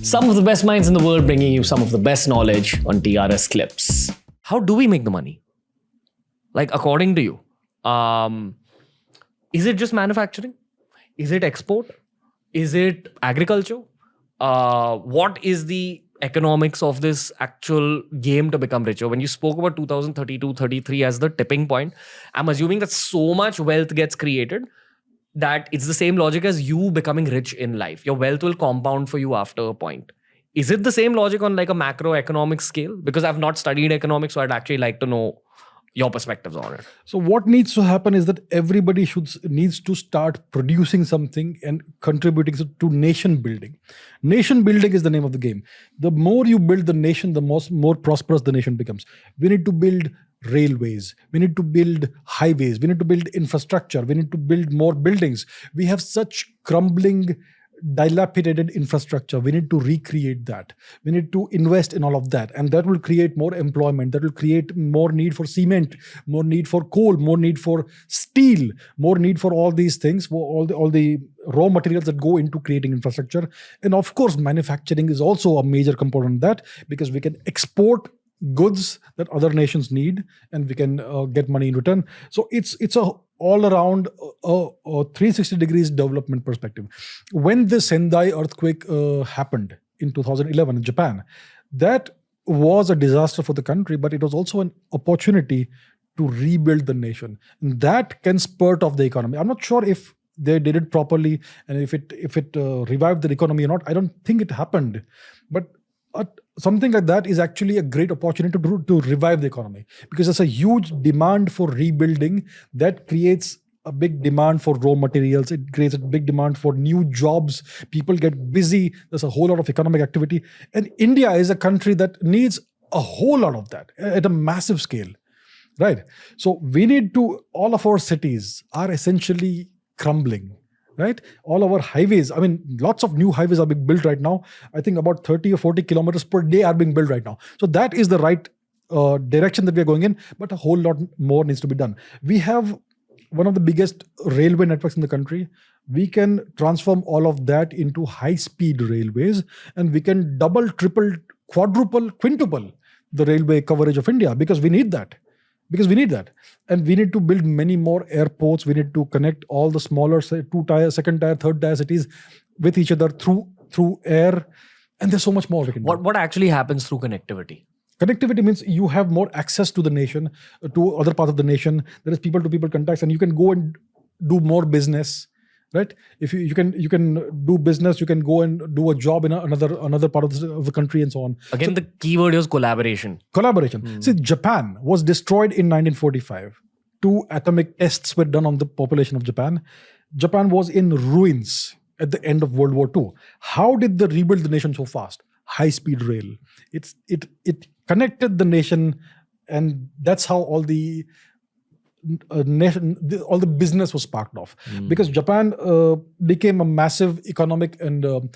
Some of the best minds in the world bringing you some of the best knowledge on TRS Clips. How do we make the money? Like, according to you, is it just manufacturing? Is it export? Is it agriculture? What is the economics of this actual game to become richer? When you spoke about 2032, 33 as the tipping point, I'm assuming that so much wealth gets created that it's the same logic as you becoming rich in life. Your wealth will compound for you after a point. Is it the same logic on like a macroeconomic scale? Because I've not studied economics, so I'd actually like to know your perspectives on it. So what needs to happen is that everybody needs to start producing something and contributing to nation building. Nation building is the name of the game. The more you build the nation, the more prosperous the nation becomes. We need to build railways. We need to build highways. We need to build infrastructure. We need to build more buildings. We have such crumbling, dilapidated infrastructure. We need to recreate that. We need to invest in all of that, and that will create more employment. That will create more need for cement, more need for coal, more need for steel, more need for all these things, for all the raw materials that go into creating infrastructure. And of course, manufacturing is also a major component of that, because we can export goods that other nations need, and we can get money in return. So it's a all around 360 degrees development perspective. When the Sendai earthquake happened in 2011 in Japan, that was a disaster for the country, but it was also an opportunity to rebuild the nation. And that can spurt off the economy. I'm not sure if they did it properly and if it revived the economy or not. I don't think it happened. But something like that is actually a great opportunity to revive the economy, because there's a huge demand for rebuilding that creates a big demand for raw materials. It creates a big demand for new jobs. People get busy. There's a whole lot of economic activity. And India is a country that needs a whole lot of that at a massive scale, right? So we need to, all of our cities are essentially crumbling. Right? All our highways, I mean, lots of new highways are being built right now. I think about 30 or 40 kilometers per day are being built right now. So that is the right direction that we are going in, but a whole lot more needs to be done. We have one of the biggest railway networks in the country. We can transform all of that into high-speed railways, and we can double, triple, quadruple, quintuple the railway coverage of India, because we need that. And we need to build many more airports. We need to connect all the smaller two-tier, second-tier, third-tier cities with each other through air. And there's so much more we can do. What actually happens through connectivity? Connectivity means you have more access to the nation, to other parts of the nation. There is people-to-people contacts, and you can go and do more business. Right? If you can do business, you can go and do a job in another part of the country and so on. Again, the keyword is collaboration. See, Japan was destroyed in 1945. 2 atomic tests were done on the population of Japan. Japan was in ruins at the end of World War II. How did they rebuild the nation so fast? High-speed rail. It connected the nation, and that's how all the business was sparked off, because Japan became a massive economic and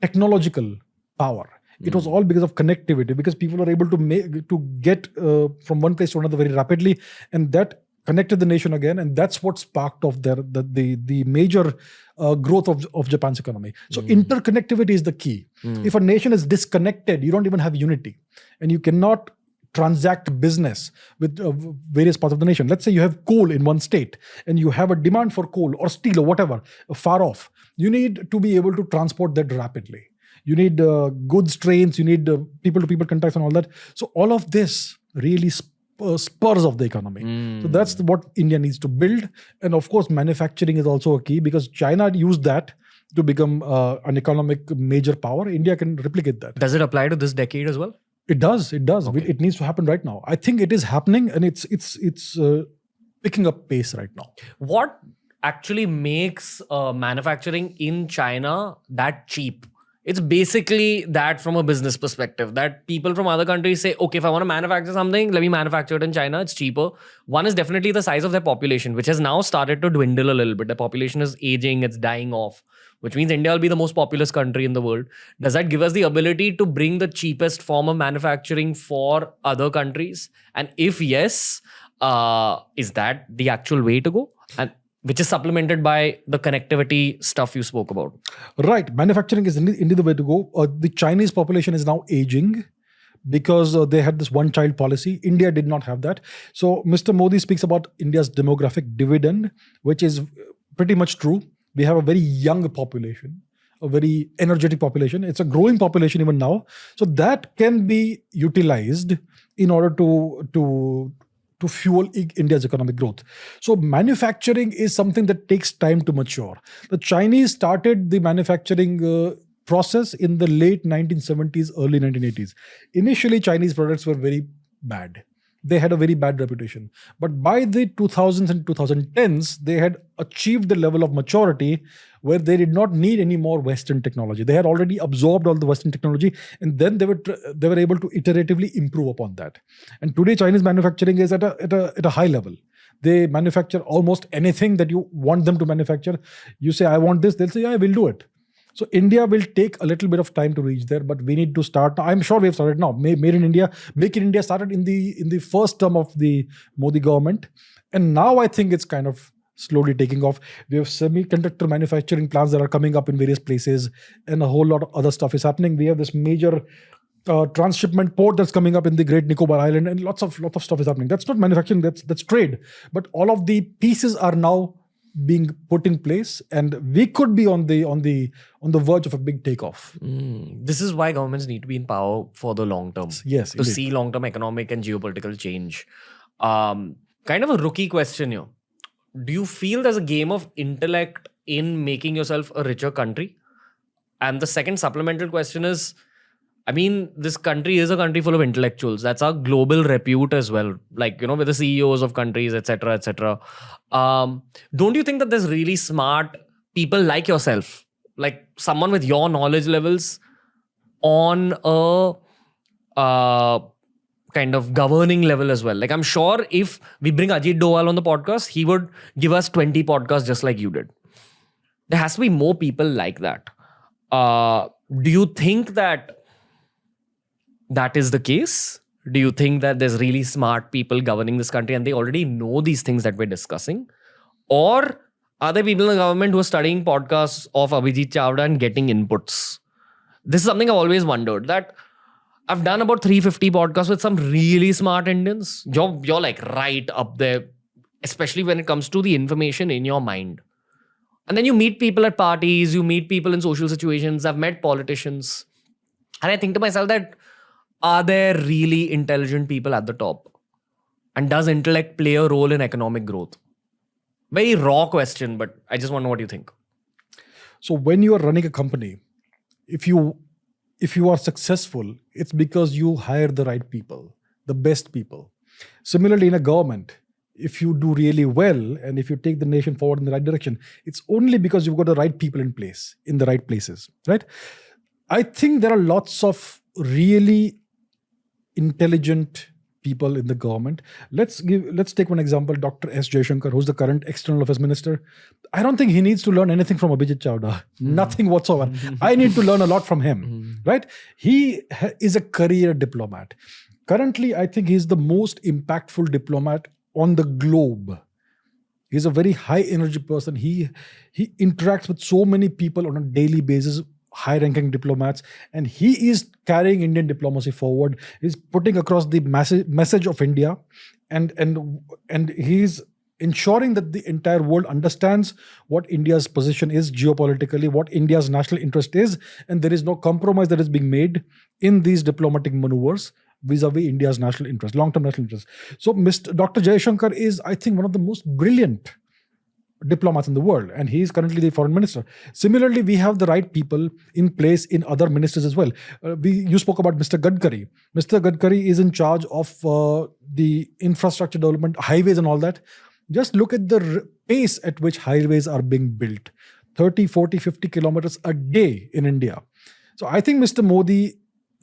technological power. It was all because of connectivity, because people were able to get from one place to another very rapidly, and that connected the nation again, and that's what sparked off the major growth of Japan's economy. So interconnectivity is the key. If a nation is disconnected, you don't even have unity, and you cannot transact business with various parts of the nation. Let's say you have coal in one state and you have a demand for coal or steel or whatever far off. You need to be able to transport that rapidly. You need goods trains, you need people-to-people contacts and all that. So all of this really spurs of the economy. So that's what India needs to build. And of course, manufacturing is also a key, because China used that to become an economic major power. India can replicate that. Does it apply to this decade as well? It does. Okay. It needs to happen right now. I think it is happening, and it's picking up pace right now. What actually makes manufacturing in China that cheap? It's basically that from a business perspective, that people from other countries say, okay, if I want to manufacture something, let me manufacture it in China. It's cheaper. One is definitely the size of their population, which has now started to dwindle a little bit. The population is aging, it's dying off, which means India will be the most populous country in the world. Does that give us the ability to bring the cheapest form of manufacturing for other countries? And if yes, is that the actual way to go? And which is supplemented by the connectivity stuff you spoke about. Right. Manufacturing is indeed the way to go. The Chinese population is now aging because they had this one-child policy. India did not have that. So Mr. Modi speaks about India's demographic dividend, which is pretty much true. We have a very young population, a very energetic population. It's a growing population even now. So that can be utilized in order to fuel India's economic growth. So manufacturing is something that takes time to mature. The Chinese started the manufacturing process in the late 1970s, early 1980s. Initially, Chinese products were very bad. They had a very bad reputation. But by the 2000s and 2010s, they had achieved the level of maturity where they did not need any more Western technology. They had already absorbed all the Western technology, and then they were able to iteratively improve upon that. And today, Chinese manufacturing is at a high level. They manufacture almost anything that you want them to manufacture. You say, I want this, they'll say, yeah, we'll do it. So India will take a little bit of time to reach there, but we need to start. I'm sure we have started now. Made in India, Make in India started in the first term of the Modi government, and now I think it's kind of slowly taking off. We have semiconductor manufacturing plants that are coming up in various places, and a whole lot of other stuff is happening. We have this major transshipment port that's coming up in the Great Nicobar Island, and lots of stuff is happening. That's not manufacturing, that's trade. But all of the pieces are now being put in place, and we could be on the verge of a big takeoff. This is why governments need to be in power for the long term. Yes, to indeed. see long-term economic and geopolitical change. Kind of a rookie question here. Do you feel there's a game of intellect in making yourself a richer country? And the second supplemental question is, I mean, this country is a country full of intellectuals. That's our global repute as well. Like, with the CEOs of countries, etc., etc. Don't you think that there's really smart people like yourself, like someone with your knowledge levels on a kind of governing level as well? Like, I'm sure if we bring Ajit Doval on the podcast, he would give us 20 podcasts just like you did. There has to be more people like that. Do you think that is the case? Do you think that there's really smart people governing this country and they already know these things that we're discussing? Or are there people in the government who are studying podcasts of Abhijit Chavda and getting inputs? This is something I've always wondered, that I've done about 350 podcasts with some really smart Indians. You're like right up there, especially when it comes to the information in your mind. And then you meet people at parties, you meet people in social situations. I've met politicians. And I think to myself that, are there really intelligent people at the top? And does intellect play a role in economic growth? Very raw question, but I just want to know what you think. So when you are running a company, if you are successful, it's because you hire the right people, the best people. Similarly, in a government, if you do really well and if you take the nation forward in the right direction, it's only because you've got the right people in place, in the right places, right? I think there are lots of really intelligent people in the government. Let's take one example, Dr. S. Jaishankar, who's the current External Affairs Minister. I don't think he needs to learn anything from Abhijit Chavda. Nothing whatsoever. I need to learn a lot from him, right? He is a career diplomat. Currently, I think he's the most impactful diplomat on the globe. He's a very high energy person. He interacts with so many people on a daily basis, high-ranking diplomats, and he is carrying Indian diplomacy forward. He's putting across the message of India, and he's ensuring that the entire world understands what India's position is geopolitically, what India's national interest is, and there is no compromise that is being made in these diplomatic maneuvers vis-a-vis India's national interest, long-term national interest. So Dr. Jaishankar is, I think, one of the most brilliant diplomats in the world, and he is currently the foreign minister. Similarly, we have the right people in place in other ministers as well. You spoke about Mr. Gadkari. Mr. Gadkari is in charge of the infrastructure development, highways and all that. Just look at the pace at which highways are being built. 30, 40, 50 kilometers a day in India. So I think Mr. Modi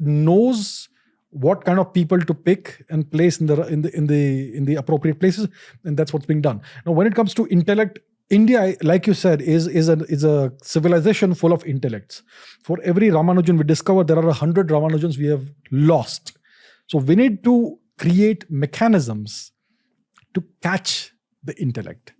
knows what kind of people to pick and place in the appropriate places, and that's what's being done. Now, when it comes to intellect, India, like you said, is a civilization full of intellects. For every Ramanujan we discover, there are 100 Ramanujans we have lost. So we need to create mechanisms to catch the intellect.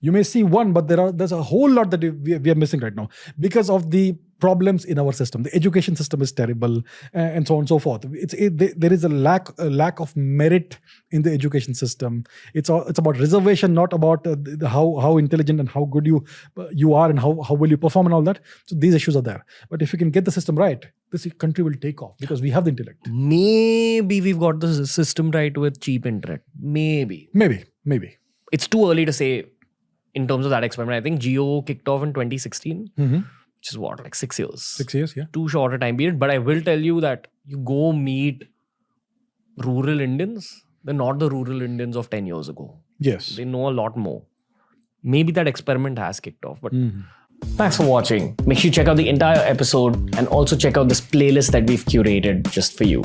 You may see one, but there's a whole lot that we are missing right now because of the problems in our system. The education system is terrible, and so on and so forth. There is a lack of merit in the education system. It's about reservation, not about how intelligent and how good you are and how will you perform and all that. So these issues are there. But if you can get the system right, this country will take off because we have the intellect. Maybe we've got the system right with cheap internet. Maybe. It's too early to say in terms of that experiment. I think Geo kicked off in 2016. Which is what, like 6 years? 6 years, yeah. Too short a time period. But I will tell you that you go meet rural Indians, they're not the rural Indians of 10 years ago. Yes. They know a lot more. Maybe that experiment has kicked off. But thanks for watching. Make sure you check out the entire episode and also check out this playlist that we've curated just for you.